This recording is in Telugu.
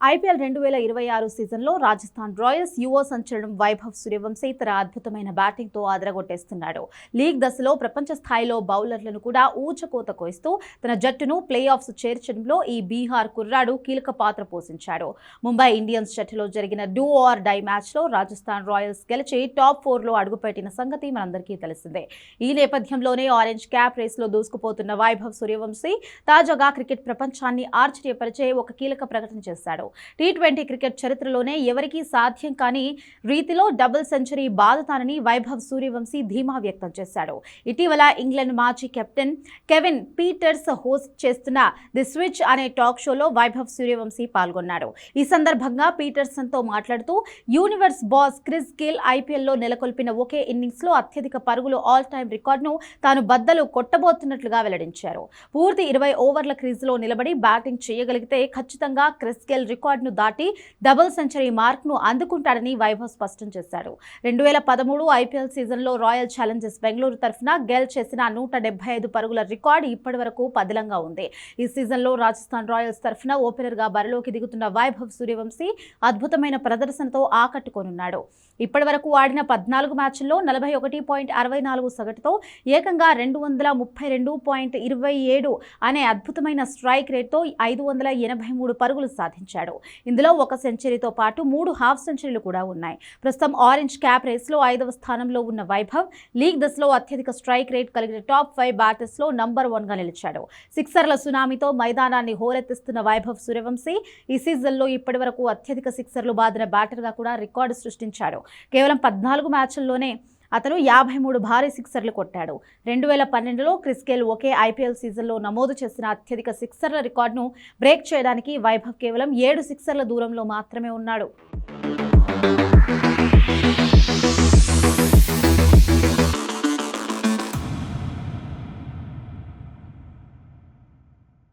ఐపీఎల్ 2026 సీజన్లో రాజస్థాన్ రాయల్స్ యువ సంచలనం వైభవ్ సూర్యవంశీ తన అద్భుతమైన బ్యాటింగ్తో అదరగొట్టేస్తున్నాడు. లీగ్ దశలో ప్రపంచ స్థాయిలో బౌలర్లను కూడా ఊచకోత కోయిస్తూ తన జట్టును ప్లే ఆఫ్స్ చేర్చడంలో ఈ బీహార్ కుర్రాడు కీలక పాత్ర పోషించాడు. ముంబై ఇండియన్స్ జట్టులో జరిగిన డూ ఆర్ డై మ్యాచ్లో రాజస్థాన్ రాయల్స్ గెలిచి టాప్ 4లో అడుగుపెట్టిన సంగతి మనందరికీ తెలిసిందే. ఈ నేపథ్యంలోనే ఆరెంజ్ క్యాప్ రేస్లో దూసుకుపోతున్న వైభవ్ సూర్యవంశీ తాజాగా క్రికెట్ ప్రపంచాన్ని ఆశ్చర్యపరిచే ఒక కీలక ప్రకటన చేశాడు. టీ20 క్రికెట్ చరిత్రలోనే ఎవరికీ సాధ్యం కాని రీతిలో డబుల్ సెంచరీ బాదుతానని వైభవ్ సూర్యవంశీ ధీమా వ్యక్తం చేశాడు. ఇటీవల ఇంగ్లాండ్ మాజీ కెప్టెన్ కెవిన్ పీటర్స్ హోస్ట్ చేస్తున్న ది స్విచ్ అనే టాక్ షోలో వైభవ్ సూర్యవంశీ పాల్గొన్నాడు. ఈ సందర్భంగా పీటర్సన్తో మాట్లాడుతూ యూనివర్స్ బాస్ క్రిస్ గేల్ ఐపీఎల్లో నెలకొల్పిన ఒకే ఇన్నింగ్స్లో అత్యధిక పరుగులు ఆల్ టైమ్ రికార్డును తాను బద్దలు కొట్టబోతున్నట్లుగా వెల్లడించారు. పూర్తి 20 ఓవర్ల క్రీజులో నిలబడి బ్యాటింగ్ చేయగలిగితే ఖచ్చితంగా క్రిస్ గేల్ రికార్డును దాటి డబుల్ సెంచరీ మార్క్ను అందుకుంటాడని వైభవ్ స్పష్టం చేశాడు. 2013 ఐపీఎల్ సీజన్లో రాయల్ ఛాలెంజర్స్ బెంగళూరు తరఫున గేల్ చేసిన 175 పరుగుల రికార్డు ఇప్పటి వరకు పదిలంగా ఉంది. ఈ సీజన్లో రాజస్థాన్ రాయల్స్ తరఫున ఓపెనర్గా బరిలోకి దిగుతున్న వైభవ్ సూర్యవంశీ అద్భుతమైన ప్రదర్శనతో ఆకట్టుకోనున్నాడు. ఇప్పటి వరకు ఆడిన 14 మ్యాచ్ల్లో 41.64 సగటుతో ఏకంగా 232.27 అనే అద్భుతమైన స్ట్రైక్ రేట్తో 583 పరుగులు సాధించాడు. ఇందులో ఒక సెంచరీతో పాటు 3 హాఫ్ సెంచరీలు కూడా ఉన్నాయి. ప్రస్తుతం ఆరెంజ్ క్యాప్ రేస్లో 5వ స్థానంలో ఉన్న వైభవ్ లీగ్ దశలో అత్యధిక స్ట్రైక్ రేట్ కలిగిన టాప్ 5 బ్యాటర్స్లో నంబర్ 1గా నిలిచాడు. సిక్సర్ల సునామీతో మైదానాన్ని హోరెత్తిస్తున్న వైభవ్ సూర్యవంశీ ఈ సీజన్లో ఇప్పటి వరకు అత్యధిక సిక్సర్లు బాదిన బ్యాటర్గా కూడా రికార్డు సృష్టించాడు. కేవలం 14 మ్యాచ్ల్లోనే అతను 53 భారీ సిక్సర్లు కొట్టాడు. 2012లో క్రిస్ గేల్ ఒకే ఐపీఎల్ సీజన్లో నమోదు చేసిన అత్యధిక సిక్సర్ల రికార్డును బ్రేక్ చేయడానికి వైభవ్ కేవలం 7 సిక్సర్ల దూరంలో మాత్రమే ఉన్నాడు.